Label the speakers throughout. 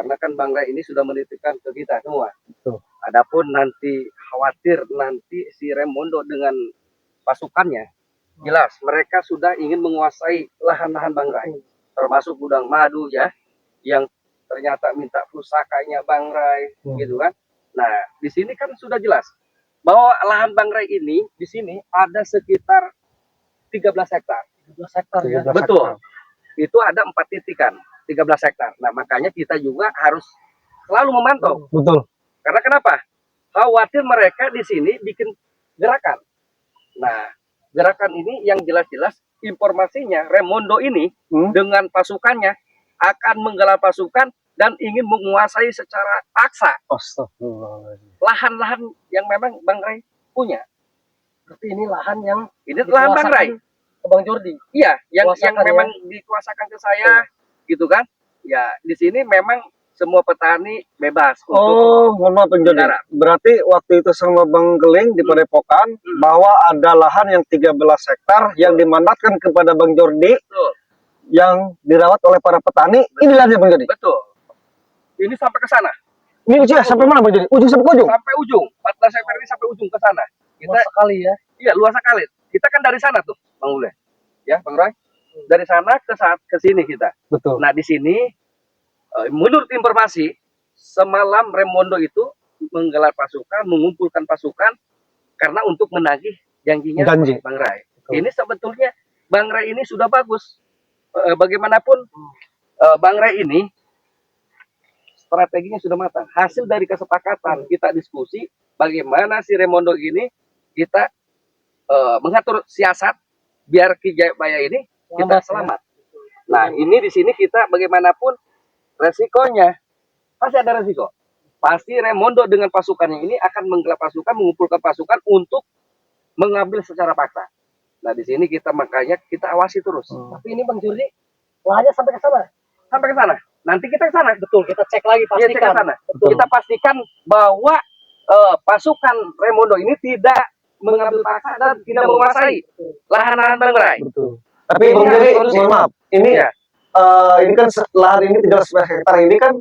Speaker 1: Karena kan Bang Ray ini sudah menitipkan ke kita semua.
Speaker 2: Betul.
Speaker 1: Adapun nanti khawatir nanti si Raimondo dengan pasukannya, jelas mereka sudah ingin menguasai lahan-lahan Bang Ray, termasuk gudang madu ya, yang ternyata minta pusakanya Bang Ray, gitu kan. Nah, di sini kan sudah jelas bahwa lahan Bang Ray ini di sini ada sekitar 13 hektar.
Speaker 3: 13 hektar ya.
Speaker 1: Betul. Itu ada 4 titikan, 13 hektar. Nah, makanya kita juga harus selalu memantau.
Speaker 2: Betul.
Speaker 1: Karena kenapa? Khawatir mereka di sini bikin gerakan. Nah, gerakan ini yang jelas-jelas informasinya Raimondo ini dengan pasukannya akan menggelar pasukan dan ingin menguasai secara paksa lahan-lahan yang memang Bang Ray punya.
Speaker 3: Berarti ini lahan yang
Speaker 1: lahan Bang Ray.
Speaker 3: Ke Bang Jordi.
Speaker 1: Iya, yang memang dikuasakan ke saya, gitu kan? Ya, di sini memang semua petani bebas.
Speaker 2: Mohon maaf Bang Jordi. Berarti waktu itu sama Bang Geling di Padepokan bahwa ada lahan yang 13 hektar yang dimandatkan kepada Bang Jordi yang dirawat oleh para petani. Ini lahannya Bang Jordi.
Speaker 1: Betul. Ini sampai ke sana.
Speaker 2: Ini ujungnya sampai mana Bang Jordi? Ujung sampai ujung?
Speaker 1: Sampai ujung. 14 hektar ini sampai ujung ke sana.
Speaker 3: Luas sekali ya.
Speaker 1: Iya, luas sekali. Kita kan dari sana tuh, Bang Ule. Ya, Bang Roy. Dari sana ke sini kita.
Speaker 2: Betul.
Speaker 1: Nah, di sini menurut informasi semalam Raimondo itu menggelar pasukan, mengumpulkan pasukan karena untuk menagih janjinya Bang Ray. Ini sebetulnya Bang Ray ini sudah bagus. Bagaimanapun Bang Ray ini strateginya sudah matang. Hasil dari kesepakatan kita diskusi bagaimana si Raimondo ini kita mengatur siasat biar Ki Jayabaya ini kita selamat. Nah, ini di sini kita bagaimanapun resikonya pasti ada resiko. Pasti Raimondo dengan pasukannya ini akan menggelar pasukan, mengumpulkan pasukan untuk mengambil secara paksa. Nah, di sini kita makanya kita awasi terus.
Speaker 3: Tapi ini Bang Jordi, lahannya sampai ke sana.
Speaker 1: Sampai ke sana. Nanti kita ke sana.
Speaker 3: Betul, kita cek lagi pastikan.
Speaker 1: Ya, cek ke sana. Kita pastikan bahwa pasukan Raimondo ini tidak mengambil paksa dan tidak menguasai lahan-lahan Bang Ray.
Speaker 2: Betul. Tapi Bang Jordi, mohon maaf, ini ini kan lahan ini 13 hektar ini kan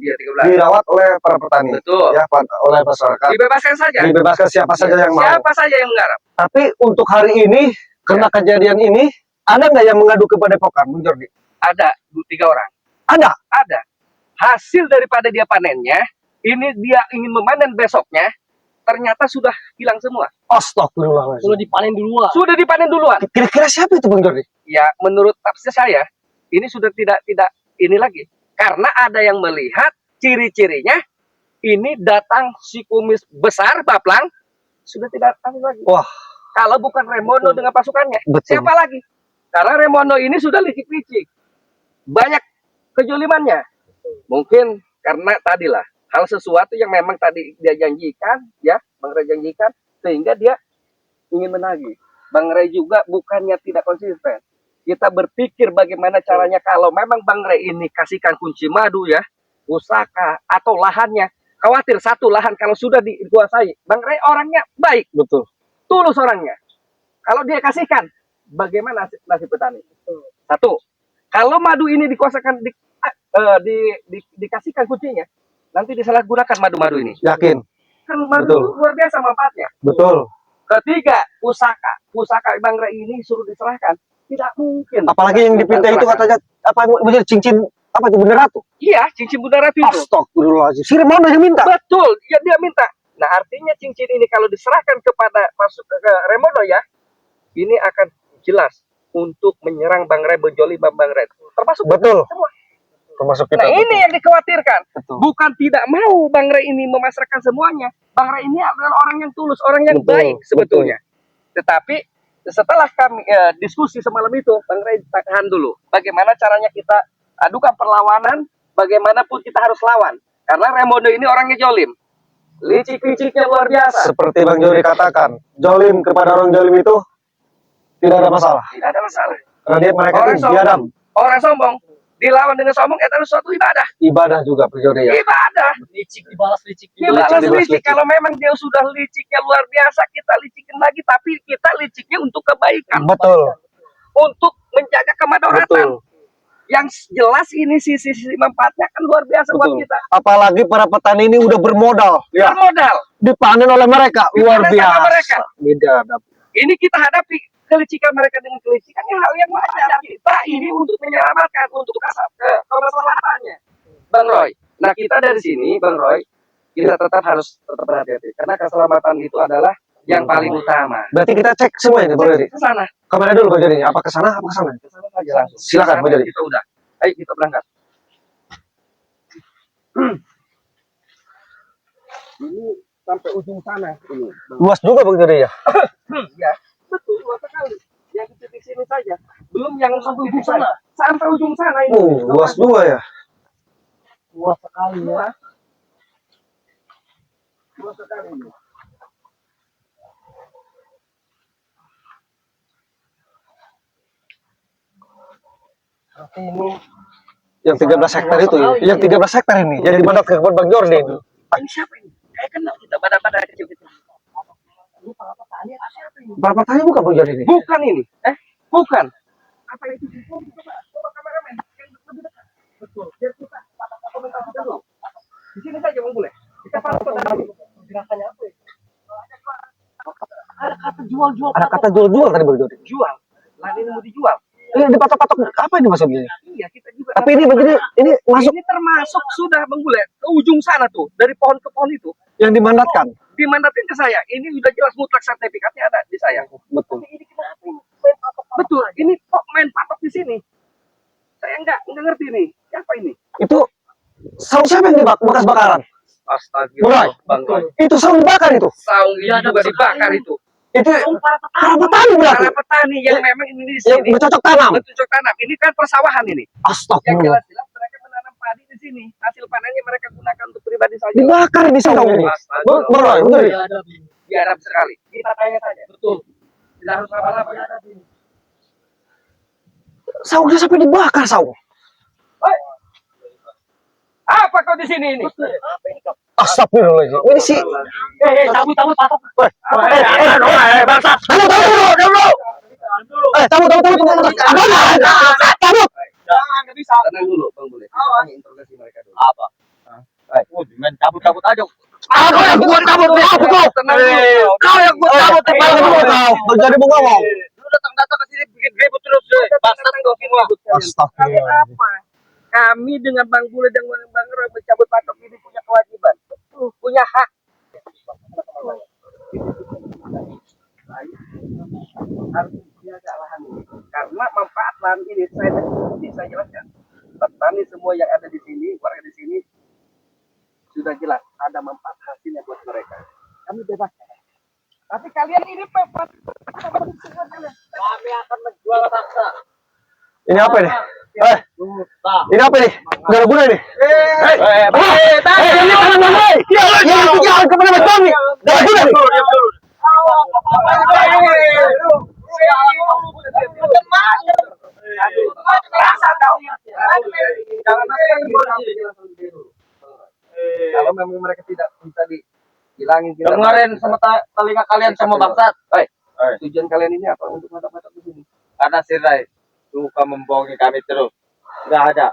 Speaker 2: dirawat oleh para petani.
Speaker 1: Betul.
Speaker 2: Ya, oleh masyarakat.
Speaker 1: Dibebaskan saja.
Speaker 2: Dibebaskan siapa saja yang mau.
Speaker 1: Siapa saja yang menggarap.
Speaker 2: Tapi untuk hari ini, karena kejadian ini, ada nggak yang mengadu ke Padepokan, Bang Jordi?
Speaker 1: Ada 3 orang.
Speaker 2: Ada?
Speaker 1: Ada. Hasil daripada dia panennya, ini dia ingin memanen besoknya, ternyata sudah hilang semua.
Speaker 2: Astagfirullahaladzim.
Speaker 3: Sudah dipanen duluan.
Speaker 1: Sudah dipanen duluan.
Speaker 2: Kira-kira siapa itu Bang Jordi?
Speaker 1: Ya, menurut tafsir saya, ini sudah tidak ini lagi. Karena ada yang melihat ciri-cirinya, ini datang si kumis besar, Baplang, sudah tidak datang lagi.
Speaker 2: Wah.
Speaker 1: Kalau bukan Raimondo dengan pasukannya, siapa lagi? Karena Raimondo ini sudah licik-licik. Banyak kejolimannya. Mungkin karena tadilah hal sesuatu yang memang tadi dia janjikan, ya, Bang Ray janjikan, sehingga dia ingin menagih. Bang Ray juga bukannya tidak konsisten. Kita berpikir bagaimana caranya kalau memang Bang Ray ini kasihkan kunci madu ya, pusaka atau lahannya. Khawatir satu lahan kalau sudah dikuasai, Bang Ray orangnya baik,
Speaker 2: betul,
Speaker 1: tulus orangnya. Kalau dia kasihkan, bagaimana nasib petani? Satu, kalau madu ini dikuasakan dikasihkan kuncinya, nanti disalahgunakan madu-madu ini.
Speaker 2: Yakin?
Speaker 1: Kan madu itu luar biasa manfaatnya.
Speaker 2: Betul.
Speaker 1: Ketiga, pusaka Bang Ray ini suruh diserahkan, tidak mungkin.
Speaker 2: Apalagi yang dipinta itu katanya apa bener cincin apa itu Bunda Ratu?
Speaker 1: Iya, cincin Bunda Ratu itu.
Speaker 2: Astagfirullahaladzim. Si Raimondo yang minta.
Speaker 1: Betul, ya dia minta. Nah, artinya cincin ini kalau diserahkan kepada Raimondo ya, ini akan jelas untuk menyerang Bang Ray, berjoli Bang Ray. Termasuk
Speaker 2: betul.
Speaker 1: Semua.
Speaker 2: Termasuk kita.
Speaker 1: Nah, ini yang dikhawatirkan.
Speaker 2: Betul.
Speaker 1: Bukan tidak mau Bang Ray ini memasarkan semuanya. Bang Ray ini adalah orang yang tulus, orang yang baik sebetulnya. Tetapi setelah kami diskusi semalam itu, Bang Ray tahan dulu. Bagaimana caranya kita adukan perlawanan, bagaimanapun kita harus lawan. Karena Raimondo ini orangnya jolim. Licik-liciknya luar biasa.
Speaker 2: Seperti Bang Jordi katakan, jolim kepada orang jolim itu tidak ada masalah.
Speaker 1: Tidak ada masalah.
Speaker 2: Karena mereka itu diadam.
Speaker 1: Orang sombong dilawan dengan sombong itu adalah suatu ibadah.
Speaker 2: Ibadah juga Bang Jordi ya.
Speaker 1: Ibadah.
Speaker 3: Licik dibalas licik.
Speaker 1: Dibalas licik. Kalau memang dia sudah liciknya luar biasa, kita licikin lagi. Tapi kita liciknya untuk kebaikan.
Speaker 2: Betul.
Speaker 1: Untuk menjaga kemadharatan.
Speaker 2: Betul.
Speaker 1: Yang jelas ini sisi manfaatnya kan luar biasa buat
Speaker 2: Betul.
Speaker 1: kita.
Speaker 2: Apalagi para petani ini udah bermodal, ya,
Speaker 1: Bermodal.
Speaker 2: dipanen oleh mereka luar
Speaker 1: Dipanen sama
Speaker 2: biasa.
Speaker 1: mereka.
Speaker 2: Beda.
Speaker 1: Ini kita hadapi kelicikan mereka dengan kelicikan yang hal yang wajar. Kita ini untuk menyelamatkan, untuk kemaslahatannya. Bang Roy. Nah kita dari sini, Bang Roy, kita tetap harus berhati-hati. Karena keselamatan itu adalah yang paling utama.
Speaker 2: Berarti kita cek semua ini, Bang Jody.
Speaker 1: Ke sana.
Speaker 2: Kamera dulu, Bang Jody. Apa ke sana? Apa ke sana?
Speaker 1: Ke sana saja langsung.
Speaker 2: Silakan,
Speaker 1: Ke sana
Speaker 2: Bang Jody.
Speaker 1: Kita udah. Ayo kita berangkat. Ini sampai ujung sana ini.
Speaker 2: Luas juga, Bang Jody, ya?
Speaker 1: Ya, betul luas sekali. Yang di titik sini saja. Belum yang sampai ujung sana. Sampai ujung sana ini.
Speaker 2: Luas juga ya.
Speaker 3: Luas sekali ya.
Speaker 1: Luas. Luas sekali ini.
Speaker 3: Berarti ini
Speaker 2: Yang 13 hektar itu ya. Yang 13 hektar ini. Jadi dimandat ke kebun Bang Jordi.
Speaker 1: Ini siapa ini? Kayak kenal kita pada kecil-kecil.
Speaker 3: ini para petani siapa ini?
Speaker 2: Berapa tanya bukan Bang Jordi ini?
Speaker 1: Bukan ini. Bukan. Apa itu? Coba kameramen. Yang lebih dekat. Betul. Biar kita komentasi dulu. Di sini saja Bang Bule. Kita pantau tadi.
Speaker 3: Gerakannya apa ya? Ada kata jual-jual.
Speaker 2: Ada kata jual-jual tadi Bang Jordi.
Speaker 1: Jual. Lahan ini mau dijual.
Speaker 2: Ini dipatok-patok apa ini maksudnya?
Speaker 1: Iya, kita juga.
Speaker 2: Tapi ini begini, ini masuk
Speaker 1: Ini termasuk sudah Bang Bule ke ujung sana tuh, dari pohon ke pohon itu.
Speaker 2: yang dimandatkan.
Speaker 1: Dimandatin ke saya. Ini udah jelas mutlak sertifikatnya ada di saya.
Speaker 2: Betul.
Speaker 3: Ini kenapa ini? Main patok-patok
Speaker 1: Betul.
Speaker 3: aja.
Speaker 1: Ini kok main patok di sini? Saya nggak ngerti nih. Siapa ini?
Speaker 2: Itu saung siapa yang bekas bakaran?
Speaker 1: Astagfirullah, Bang Roy.
Speaker 2: Itu saung dibakar itu.
Speaker 1: Saung ini juga dibakar itu.
Speaker 2: Itu para petani berarti.
Speaker 1: Para petani yang memang ini di
Speaker 2: Yang
Speaker 1: sini.
Speaker 2: bercocok tanam.
Speaker 1: Bercocok tanam. Ini kan persawahan ini. Yang
Speaker 2: Astagfirullah.
Speaker 1: jelas-jelas mereka menanam padi di sini. Hasil panennya mereka gunakan untuk pribadi saja.
Speaker 2: Dibakar di saung ini.
Speaker 1: Astagfirullah.
Speaker 2: Beroy, betul.
Speaker 3: Iya, ada di.
Speaker 1: Diharap sekali.
Speaker 3: Kita tanya saja.
Speaker 1: Betul. Tidak harus lama-lama.
Speaker 3: Ada di.
Speaker 2: Saungnya sampai dibakar saung.
Speaker 1: Hoi. Apa kau di sini ini?
Speaker 3: Apa ini kau?
Speaker 2: Astagfirullahaladzim. Ini sih.
Speaker 3: Tahu patok.
Speaker 2: Bangsa. Tahu.
Speaker 3: Jangan nggak bisa.
Speaker 1: Tenang dulu, Bang Bule. Kita tanya interogasi mereka dulu.
Speaker 3: Apa? Main cabut-cabut aja.
Speaker 2: Aku yang buat kabut nih, aku kau.
Speaker 1: Tenang dulu.
Speaker 2: Kau yang buat kabut nih, kau. Menjadi mau ngomong.
Speaker 3: Lu datang-datang ke sini bikin ribut terus. Bangsat kau semua.
Speaker 1: Kalian
Speaker 2: Astagfirullahaladzim.
Speaker 1: apa? Kami dengan Bang Bule dan Bang Roy mencabut patok ini punya kewajiban, punya hak. Harus dijaga lahan ini, karena manfaat lahan ini saya jelaskan. Petani semua yang ada di sini, warga di sini sudah jelas ada manfaat hasilnya buat mereka. Kami bebas. Tapi kalian ini
Speaker 3: Kami akan menjual paksa.
Speaker 2: Ini apa nih? Ini apa nih? Gak ada guna nih. Ini apa namanya? Ini jangan kepada Mas Tommy. Gak ada guna nih.
Speaker 1: Kalau memang mereka tidak bisa dihilangin,
Speaker 3: Dengerin sama telinga kalian semua bangsat.
Speaker 1: Tujuan kalian ini apa untuk mata-mata di sini?
Speaker 3: Karena si Rai suka membohongi kami terus. Nggak ada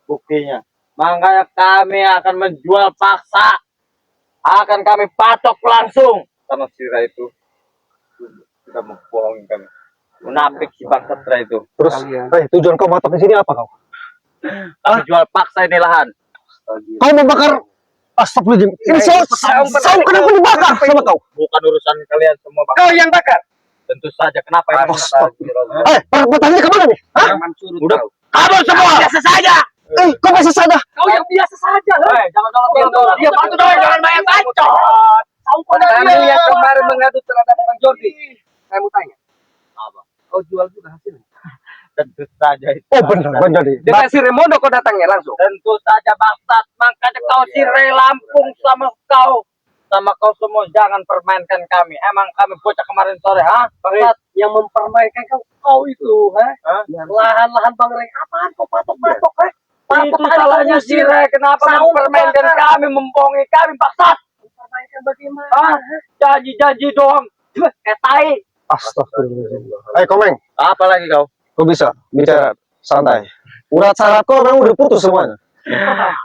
Speaker 3: buktinya. Makanya kami akan menjual paksa. Akan kami patok langsung. Sama si Rai itu sudah membohongi kami. Munafik si bangsat Rai itu.
Speaker 2: Terus, tujuan kau matok di sini apa kau?
Speaker 3: Kami jual paksa ini lahan.
Speaker 2: Kau membakar. Astagfirullahaladzim. Ini saung kenapa dibakar sama kau?
Speaker 3: Bukan urusan kalian semua bang.
Speaker 1: Kau yang bakar.
Speaker 3: Tentu saja. Kenapa ini?
Speaker 2: Astagfirullah. Petani kemana nih? Hah?
Speaker 1: Udah.
Speaker 2: Kamu semua.
Speaker 3: Biasa saja.
Speaker 2: Kau biasa saja.
Speaker 1: Kau yang biasa saja.
Speaker 3: Jangan tolong.
Speaker 1: Dia bantu dong, jangan banyak bacot. Petani yang kemarin mengadu terhadap Bang Jordi. Saya mau tanya.
Speaker 3: Apa?
Speaker 1: Kau jual juga hasilnya?
Speaker 3: Tentu saja itu.
Speaker 2: Oh benar, Bang Jordi.
Speaker 1: Dengan si Remondo kau datangnya langsung.
Speaker 3: Tentu saja bangsat. Makanya kau si Ray Lampung sama kau. Sama kau semua jangan permainkan kami. Emang kami bocah kemarin sore, ha? Bangsat.
Speaker 1: Yang mempermainkan kau itu, lahan-lahan Bang Ray. Apaan kau patok-patok,
Speaker 3: Itu salahnya si Ray. Kenapa mempermainkan kami, membohongi kami, bangsat?
Speaker 1: Mempermainkan bagaimana?
Speaker 3: Janji-janji doang. Kayak tai.
Speaker 2: Astagfirullahaladzim. Komeng.
Speaker 3: Apa lagi kau?
Speaker 2: Kau bisa bicara santai. Urat syarat kau memang udah putus semuanya.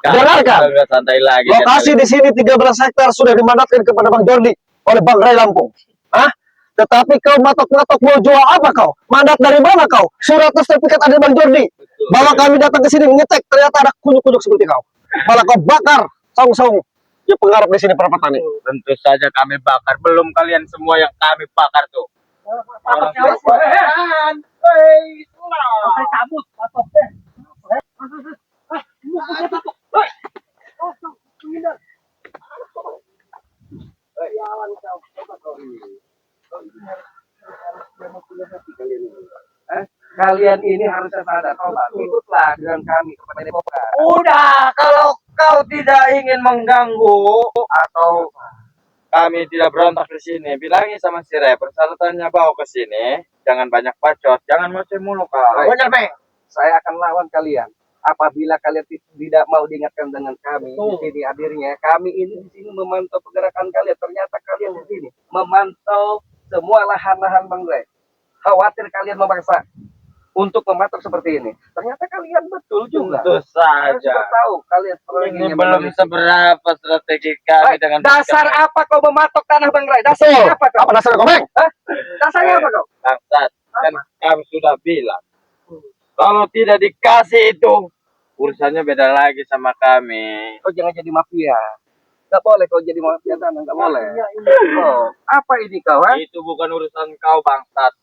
Speaker 2: Dengarkan.
Speaker 3: Udah santai lagi.
Speaker 2: Lokasi di sini 13 hektar sudah dimandatkan kepada Bang Jordi oleh Bang Ray Lampung. Hah? Tetapi kau matok-matok mau jual apa kau? Mandat dari mana kau? Surat sertifikat ada Bang Jordi. Bahwa kami datang ke sini mengecek, ternyata ada kunyuk-kunyuk seperti kau. Malah kau bakar saung-saung. Ya penggarap di sini para petani.
Speaker 3: Tentu saja kami bakar. Belum kalian semua yang kami bakar tuh.
Speaker 1: Saya cabut patoknya. Kalian ini harusnya sadar, Tobat. Ikutlah dengan kami kepada Demokrat.
Speaker 3: Udah, kalau kau tidak ingin mengganggu atau kami tidak berontak di sini, bilangin sama si Ray, persyaratannya bawa ke sini, jangan banyak bacot, jangan macam mulu kau.
Speaker 1: Benar, Bang. Saya akan lawan kalian. Apabila kalian tidak mau diingatkan dengan kami di sini hadirnya, kami ini di sini memantau pergerakan kalian. Ternyata kalian di sini memantau semua lahan-lahan Bang Ray. Khawatir kalian memaksa untuk mematok seperti ini. Ternyata kalian betul juga.
Speaker 3: Tentu
Speaker 1: Saya
Speaker 3: saja.
Speaker 1: sudah tahu kalian
Speaker 3: Ini
Speaker 1: strateginya
Speaker 3: belum
Speaker 1: memiliki.
Speaker 3: seberapa strategi kami
Speaker 1: Baik,
Speaker 3: dengan
Speaker 1: dasar apa kau mematok tanah Bang Ray? Dasarnya apa kau?
Speaker 2: Apa dasar kau, Bang?
Speaker 1: Hah? Dasarnya apa kau?
Speaker 3: Bangsat, kan kami sudah bilang. Kalau tidak dikasih itu, urusannya beda lagi sama kami.
Speaker 1: Kau jangan jadi mafia. Gak boleh kau jadi mafia tanah, gak boleh. Oh, apa ini kau? Ha?
Speaker 3: Itu bukan urusan kau bangsat.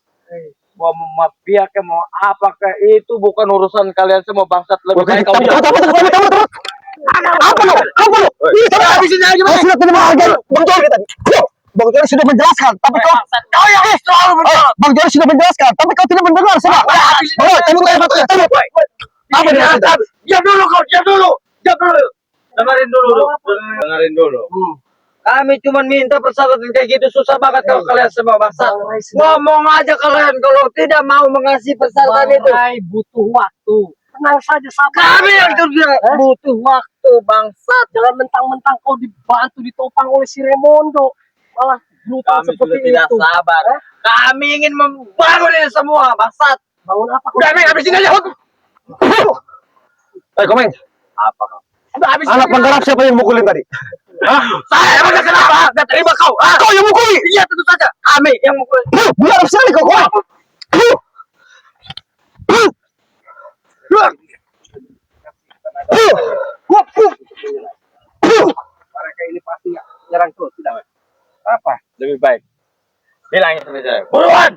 Speaker 3: Mau mafia ke mau apa ke itu bukan urusan kalian semua bangsat. Lebih baik kau diam.
Speaker 2: Apa lu? Apa lu? Ini coba habisin aja, Bang. Sudah tidak menghargai Bang Jordi tadi. Bang Jordi sudah menjelaskan, tapi kau
Speaker 3: Kau yang selalu benar.
Speaker 2: Bang Jordi sudah menjelaskan, tapi kau tidak mendengar, sama. Oh, tembak lagi batunya, tembak. Apa dia?
Speaker 3: Diam dulu kau, diam dulu. Diam dulu. Dengerin dulu. Dengerin dulu. Kami cuma minta persyaratan kayak gitu, susah banget kalau kalian semua bangsa. Ngomong aja kalian kalau tidak mau mengasih persyaratan itu.
Speaker 1: Butuh waktu. Tenang saja, sabar.
Speaker 3: Kami yang kerja butuh waktu bangsa.
Speaker 1: Jangan mentang-mentang kau dibantu ditopang oleh si Remondo. Malah brutal
Speaker 3: Kami
Speaker 1: seperti
Speaker 3: sudah tidak
Speaker 1: itu.
Speaker 3: sabar. Kami ingin membangun ini semua bangsat.
Speaker 1: Bangun apa?
Speaker 3: Udah Meng, habisin aja.
Speaker 2: Komeng.
Speaker 3: Apa kau?
Speaker 1: Udah habis.
Speaker 2: Anak penggarap siapa yang mukulin tadi?
Speaker 3: Saya emang gak kenapa? Gak terima kau.
Speaker 2: Kau yang mukuli.
Speaker 3: Iya tentu saja. Kami yang mukul.
Speaker 2: Menggarap sekali kau, Komeng.
Speaker 1: Mereka ini pasti nyerang terus, tidak? Apa?
Speaker 3: Lebih baik. Bilangin sama saya. Buruan.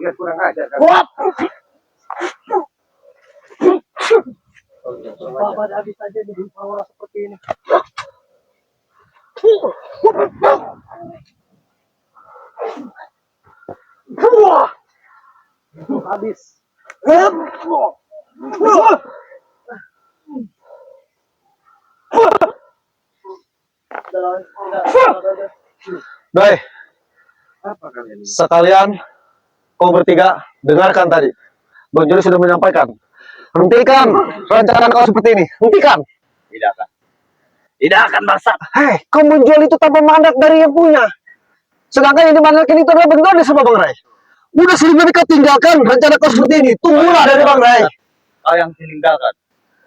Speaker 1: Dia kurang ajar kan?
Speaker 3: Buat.
Speaker 1: Bapak habis aja di bawah seperti ini. Habis.
Speaker 2: Baik,
Speaker 1: Apa kalian ini?
Speaker 2: sekalian kau bertiga dengarkan tadi. Bang Jordi sudah menyampaikan. Hentikan rencana kau seperti ini. Hentikan.
Speaker 3: Tidak akan. Tidak akan bangsat.
Speaker 2: Hei, kau menjual itu tanpa mandat dari yang punya. Sedangkan yang dimandatkan itu adalah Bang Jordi sama Bang Ray. Udah sering kau tinggalkan rencana kau seperti ini. Tunggulah dari Bang Ray.
Speaker 3: Kau yang meninggalkan.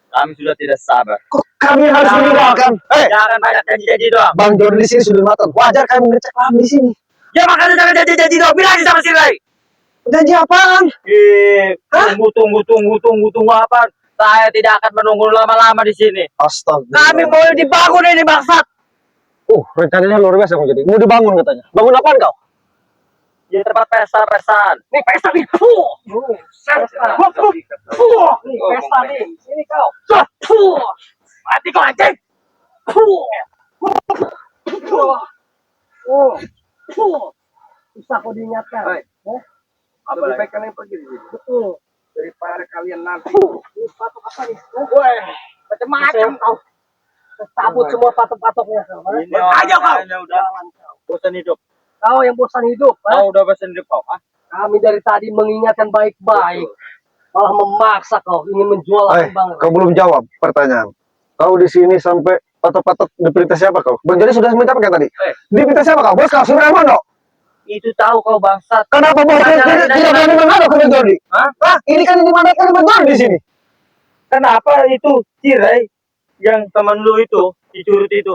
Speaker 3: Kami sudah tidak sabar.
Speaker 2: Kok kami yang harus meninggalkan? Hei,
Speaker 3: Jangan banyak janji-janji doang.
Speaker 2: Bang Jordi di sini sudah matang. Wajar kami ngecek lahan di sini.
Speaker 3: Ya makanya jangan janji-janji doang. Bilangin sama si Ray.
Speaker 2: Janji apaan?
Speaker 3: Tunggu apa? Saya tidak akan menunggu lama-lama di sini.
Speaker 2: Astaga.
Speaker 3: Kami mau dibangun ini bangsat.
Speaker 2: Rencananya luar biasa Bang Jordi. Mau dibangun katanya. Bangun apaan kau?
Speaker 3: Di tempat pesta-pestaan.
Speaker 1: Nih pesta nih. Nih pesta nih. Ini kau.
Speaker 3: Mati kau anjing.
Speaker 1: Susah kau diingatkan.
Speaker 3: Baik.
Speaker 1: Lebih baik kalian pergi di sini. Betul. Daripada kalian nanti. Patok apa nih?
Speaker 3: Macam-macam kau.
Speaker 1: Cabut semua patok-patoknya.
Speaker 3: Ini aja kau. Udah. Bosan hidup.
Speaker 1: Kau yang bosan hidup.
Speaker 3: Kau udah bosan hidup kau.
Speaker 1: Kami dari tadi mengingatkan baik-baik. Malah memaksa kau ingin menjual lahan Bang.
Speaker 2: Kau belum jawab pertanyaan. Kau di sini sampai patok-patok diperintah siapa kau? Bang Jordi sudah minta pakai tadi. Diperintah siapa kau? Bos kau, Surya Mondo.
Speaker 3: Itu tahu kau bangsat.
Speaker 2: Kenapa bos tidak berani menghadap ke Bang Jordi? Hah? Ini kan dimandatkan Bang Jordi di sini.
Speaker 3: kenapa itu Cirai yang teman lu itu dicurut itu?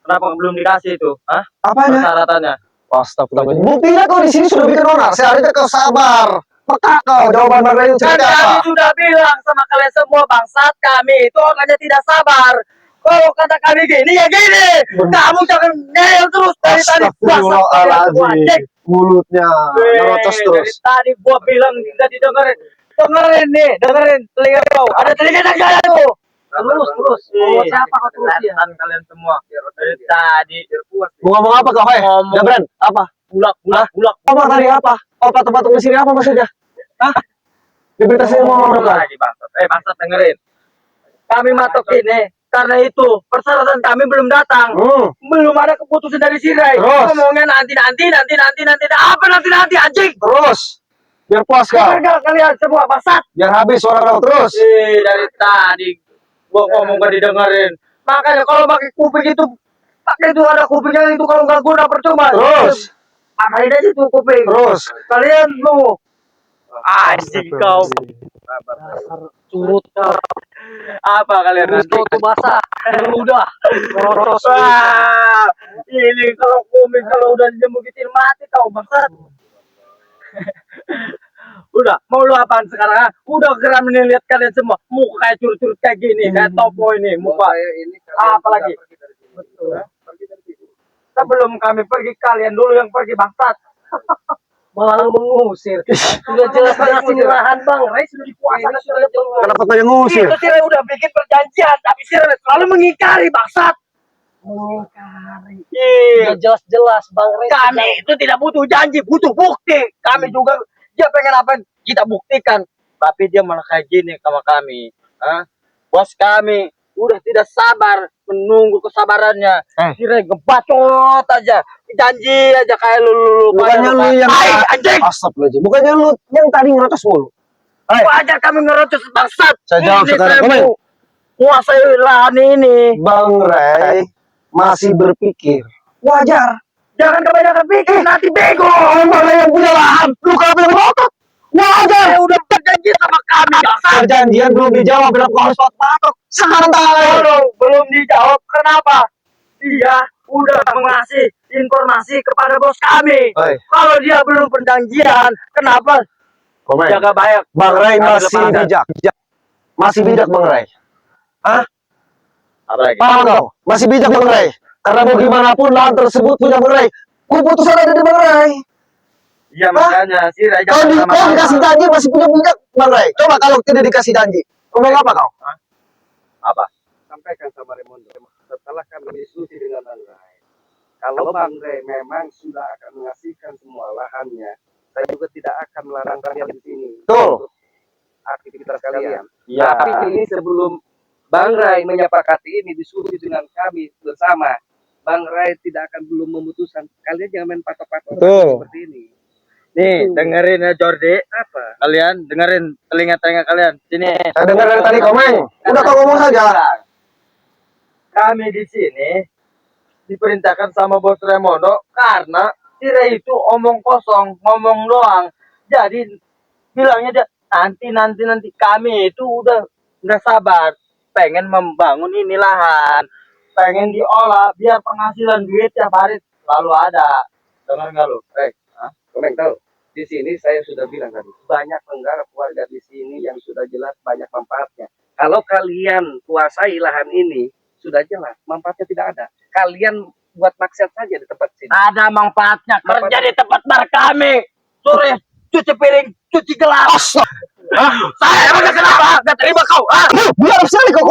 Speaker 3: Kenapa belum dikasih itu? Hah?
Speaker 2: Apanya?
Speaker 3: Persyaratannya.
Speaker 2: Astagfirullah. Buktinya kau di sini sudah bikin onar. Seharusnya kau sabar. Peka kau jawaban Bang Ray
Speaker 3: Kan
Speaker 2: seperti
Speaker 3: kami
Speaker 2: apa?
Speaker 3: sudah bilang sama kalian semua bangsat kami itu orangnya tidak sabar. Kalau kata kami gini ya gini. Kamu jangan ngeyel terus dari tadi bangsat kalian semua. Cek.
Speaker 2: Mulutnya ngerocos
Speaker 3: Dari
Speaker 2: terus.
Speaker 3: tadi gua bilang tidak didengerin. Dengerin nih, dengerin telinga kau. Ada telinga enggak tuh?
Speaker 1: Terus. Mau siapa kau terus ya?
Speaker 3: Kelihatan kalian semua. Dari tadi
Speaker 2: Mau ngomong apa kau?
Speaker 3: Ngomong.
Speaker 2: Jabran, apa?
Speaker 3: bulak.
Speaker 2: Ngomong tadi apa? Apa tempat di sini apa maksudnya? Hah? Di berita sini mau ngomong apa?
Speaker 3: lagi bangsat. Bangsat dengerin. Kami matok ini karena itu persyaratan kami belum datang. Belum ada keputusan dari Sirai.
Speaker 2: Terus?
Speaker 3: Ngomongnya nanti. Apa nanti anjing?
Speaker 2: Terus. Biar puas kau.
Speaker 3: Dengar kalian semua bangsat.
Speaker 2: Biar habis suara kau terus.
Speaker 3: Dari tadi gua ngomong gak didengerin. Makanya kalau pakai kuping itu ada kupingnya itu kalau nggak guna percuma.
Speaker 2: Terus.
Speaker 3: Pakain aja tuh kuping.
Speaker 2: Terus.
Speaker 3: Kalian lu asik kau.
Speaker 1: Curut kau.
Speaker 3: Apa kalian nanti?
Speaker 1: Tuh basah. Udah.
Speaker 3: Wah, ini kalau kumis kalau udah dijemukitin mati kau bangsat. Udah, mau lu apaan sekarang? Udah geram nih lihat kalian semua. Muka kayak curut-curut kayak gini, kayak topo ini muka.
Speaker 1: Ini
Speaker 3: Apa lagi? Betul. Sebelum kami pergi, kalian dulu yang pergi bangsat.
Speaker 1: malah mengusir. Sudah jelas ini lahan Bang Ray sudah dikuasai sudah
Speaker 2: Kenapa kau yang ngusir?
Speaker 3: Itu Sirai udah bikin perjanjian, tapi Sirai selalu mengingkari bangsat.
Speaker 1: mengingkari.
Speaker 3: Iya.
Speaker 1: Sudah jelas Bang Ray.
Speaker 3: Kami itu tidak butuh janji, butuh bukti. Kami juga dia pengen apa kita buktikan, tapi dia malah kayak gini sama kami. Hah? Bos kami udah tidak sabar menunggu kesabarannya. Sirai ngebacot aja, janji aja kayak lu.
Speaker 2: Bukannya lu yang
Speaker 3: anjing.
Speaker 2: Astagfirullahaladzim. Bukannya lu yang tadi ngerocos mulu.
Speaker 3: Wajar kami ngerocos bangsat.
Speaker 2: Saya jawab
Speaker 3: Ini
Speaker 2: sekarang.
Speaker 3: saya mau menguasai lahan ini.
Speaker 2: Bang Ray masih berpikir. Wajar.
Speaker 3: Jangan kebanyakan pikir, nanti bego.
Speaker 2: Bang Ray yang punya lahan. Lu kenapa yang ngotot? Wajar.
Speaker 3: Saya udah berjanji sama kami bangsat.
Speaker 2: Perjanjian belum dijawab. Kenapa kau harus patok? Santai.
Speaker 3: Belum dijawab. Kenapa? Dia udah mengasih informasi kepada bos kami.
Speaker 2: Oi.
Speaker 3: Kalau dia belum perjanjian, kenapa?
Speaker 2: Komen.
Speaker 3: Jaga baik.
Speaker 2: Bang Ray
Speaker 3: Kami
Speaker 2: masih
Speaker 3: lepaskan.
Speaker 2: bijak. Masih bijak Bang Ray.
Speaker 3: Apa lagi?
Speaker 2: Paham kau? Masih bijak Bang Ray. Karena bagaimanapun lahan tersebut punya Bang Ray. Keputusan ada di Bang Ray.
Speaker 3: Iya makanya si Raja
Speaker 2: Kau dikasih janji masih punya bijak Bang Ray. Coba kalau tidak dikasih janji. Ngomong apa kau?
Speaker 3: apa?
Speaker 1: Sampaikan sama Raimondo setelah kami diskusi dengan Bang Ray. Kalau Bang Ray memang sudah akan mengasihkan semua lahannya, saya juga tidak akan melarang kalian di sini.
Speaker 2: Betul.
Speaker 1: Untuk aktivitas kalian.
Speaker 3: Iya.
Speaker 1: Tapi ini sebelum Bang Ray menyepakati ini diskusi dengan kami bersama, Bang Ray tidak akan belum memutuskan. Kalian jangan main patok-patok
Speaker 2: Betul.
Speaker 1: seperti ini.
Speaker 3: Nih, dengerin ya Jordi.
Speaker 1: Apa?
Speaker 3: Kalian dengerin telinga-telinga kalian. Sini.
Speaker 2: Saya dengar dari tadi Komeng. Udah kau ngomong saja.
Speaker 3: Kami di sini diperintahkan sama Bos Raimondo karena Sirai itu omong kosong, ngomong doang. Jadi bilangnya dia nanti kami itu udah nggak sabar, pengen membangun ini lahan, pengen diolah biar penghasilan duit tiap hari selalu ada. Dengar nggak lu?
Speaker 1: Komeng tahu? Di sini saya sudah bilang tadi, banyak penggarap warga di sini yang sudah jelas banyak manfaatnya. Kalau kalian kuasai lahan ini, sudah jelas manfaatnya tidak ada. Kalian buat maksiat saja di tempat sini.
Speaker 3: Ada manfaatnya kerja di tempat bar kami. Sore cuci piring, cuci gelas. Saya emang kenapa? Gak terima kau.
Speaker 2: Biar sekali kau.